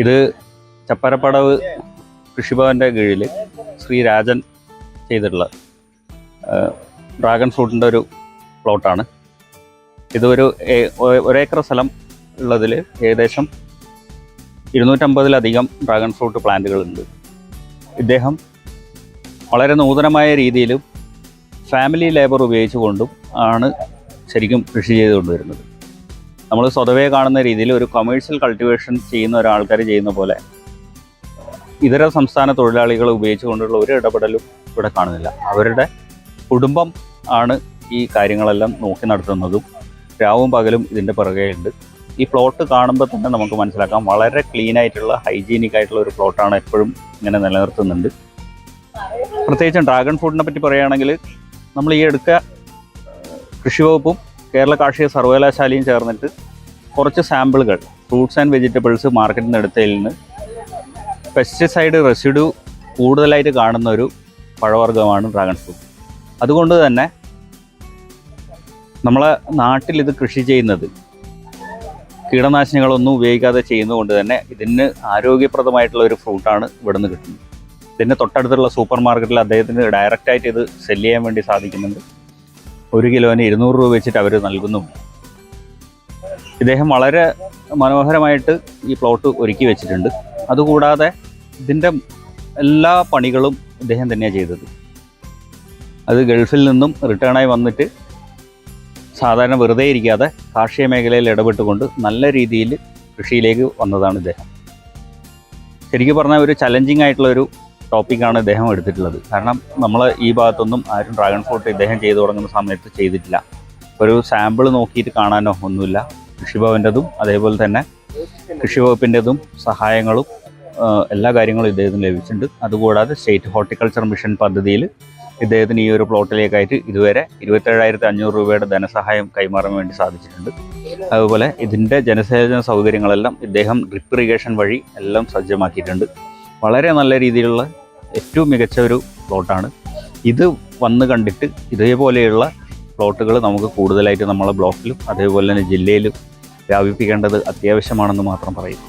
ഇത് ചപ്പരപ്പടവ് കൃഷിഭവൻ്റെ കീഴിൽ ശ്രീ രാജൻ ചെയ്തിട്ടുള്ള ഡ്രാഗൺ ഫ്രൂട്ടിൻ്റെ ഒരു പ്ലോട്ടാണ്. ഇതൊരു ഒരേക്കർ സ്ഥലം ഉള്ളതിൽ ഏകദേശം 250-ലധികം ഡ്രാഗൺ ഫ്രൂട്ട് പ്ലാന്റുകളുണ്ട്. ഇദ്ദേഹം വളരെ നൂതനമായ രീതിയിലും ഫാമിലി ലേബർ ഉപയോഗിച്ചുകൊണ്ടും ആണ് ശരിക്കും കൃഷി ചെയ്തുകൊണ്ടുവരുന്നത്. നമ്മൾ സ്വതവേ കാണുന്ന രീതിയിൽ ഒരു കൊമേഴ്ഷ്യൽ കൾട്ടിവേഷൻ ചെയ്യുന്ന ഒരാൾക്കാർ ചെയ്യുന്ന പോലെ ഇതര സംസ്ഥാന തൊഴിലാളികൾ ഉപയോഗിച്ചുകൊണ്ടുള്ള ഒരു ഇടപെടലും ഇവിടെ കാണുന്നില്ല. അവരുടെ കുടുംബം ആണ് ഈ കാര്യങ്ങളെല്ലാം നോക്കി നടത്തുന്നതും രാവും പകലും ഇതിൻ്റെ പുറകെയുണ്ട്. ഈ പ്ലോട്ട് കാണുമ്പോൾ തന്നെ നമുക്ക് മനസ്സിലാക്കാം വളരെ ക്ലീനായിട്ടുള്ള ഹൈജീനിക് ആയിട്ടുള്ള ഒരു പ്ലോട്ടാണ് എപ്പോഴും ഇങ്ങനെ നിലനിർത്തുന്നുണ്ട്. പ്രത്യേകിച്ചും ഡ്രാഗൺ ഫ്രൂട്ടിനെ പറ്റി പറയുകയാണെങ്കിൽ നമ്മൾ ഈ അടുക്ക കൃഷി വകുപ്പും കേരള കാർഷിക സർവകലാശാലയും ചേർന്നിട്ട് കുറച്ച് സാമ്പിളുകൾ ഫ്രൂട്ട്സ് ആൻഡ് വെജിറ്റബിൾസ് മാർക്കറ്റിൽ നിന്ന് എടുത്തതിൽ നിന്ന് പെസ്റ്റിസൈഡ് റെസിഡ്യൂ കൂടുതലായിട്ട് കാണുന്ന ഒരു പഴവർഗ്ഗമാണ് ഡ്രാഗൺ ഫ്രൂട്ട്. അതുകൊണ്ട് തന്നെ നമ്മളെ നാട്ടിൽ ഇത് കൃഷി ചെയ്യുന്നത് കീടനാശിനികളൊന്നും ഉപയോഗിക്കാതെ ചെയ്യുന്നതുകൊണ്ട് തന്നെ ഇതിന് ആരോഗ്യപ്രദമായിട്ടുള്ള ഒരു ഫ്രൂട്ടാണ് ഇവിടെ നിന്ന് കിട്ടുന്നത്. ഇതിൻ്റെ തൊട്ടടുത്തുള്ള സൂപ്പർ മാർക്കറ്റിൽ അദ്ദേഹത്തിന് ഡയറക്റ്റായിട്ട് ഇത് സെല് ചെയ്യാൻ വേണ്ടി സാധിക്കുന്നുണ്ട്. 1 കിലോന് 200 രൂപ വെച്ചിട്ട് അവർ നൽകുന്നുണ്ട്. ഇദ്ദേഹം വളരെ മനോഹരമായിട്ട് ഈ പ്ലോട്ട് ഒരുക്കി വെച്ചിട്ടുണ്ട്. അതുകൂടാതെ ഇതിൻ്റെ എല്ലാ പണികളും ഇദ്ദേഹം തന്നെയാണ് ചെയ്തത്. അത് ഗൾഫിൽ നിന്നും റിട്ടേണായി വന്നിട്ട് സാധാരണ വെറുതെ ഇരിക്കാതെ കാർഷിക മേഖലയിൽ ഇടപെട്ടുകൊണ്ട് നല്ല രീതിയിൽ കൃഷിയിലേക്ക് വന്നതാണ് ഇദ്ദേഹം. ശരിക്കും പറഞ്ഞാൽ ഒരു ചലഞ്ചിങ് ആയിട്ടുള്ളൊരു ടോപ്പിക്കാണ് ഇദ്ദേഹം എടുത്തിട്ടുള്ളത്. കാരണം നമ്മൾ ഈ ഭാഗത്തൊന്നും ആരും ഡ്രാഗൺ ഫ്രൂട്ട് ഇദ്ദേഹം ചെയ്തു തുടങ്ങുന്ന സമയത്ത് ചെയ്തിട്ടില്ല. ഒരു സാമ്പിൾ നോക്കിയിട്ട് കാണാനോ ഒന്നുമില്ല. കൃഷിഭവൻ്റെതും അതേപോലെ തന്നെ കൃഷി വകുപ്പിൻ്റെതും സഹായങ്ങളും എല്ലാ കാര്യങ്ങളും ഇദ്ദേഹത്തിന് ലഭിച്ചിട്ടുണ്ട്. അതുകൂടാതെ സ്റ്റേറ്റ് ഹോർട്ടിക്കൾച്ചർ മിഷൻ പദ്ധതിയിൽ ഇദ്ദേഹത്തിന് ഈ ഒരു പ്ലോട്ടിലേക്കായിട്ട് ഇതുവരെ 27,500 രൂപയുടെ ധനസഹായം കൈമാറാൻ വേണ്ടി സാധിച്ചിട്ടുണ്ട്. അതുപോലെ ഇതിൻ്റെ ജനസേചന സൗകര്യങ്ങളെല്ലാം ഇദ്ദേഹം ഡ്രിപ്പ് ഇറിഗേഷൻ വഴി എല്ലാം സജ്ജമാക്കിയിട്ടുണ്ട്. വളരെ നല്ല രീതിയിലുള്ള ഏറ്റവും മികച്ച ഒരു പ്ലോട്ടാണ് ഇത്. വന്ന് കണ്ടിട്ട് ഇതേപോലെയുള്ള പ്ലോട്ടുകൾ നമുക്ക് കൂടുതലായിട്ട് നമ്മളെ ബ്ലോക്കിലും അതേപോലെ തന്നെ ജില്ലയിലും വ്യാപിപ്പിക്കേണ്ടത് അത്യാവശ്യമാണെന്ന് മാത്രം പറയും.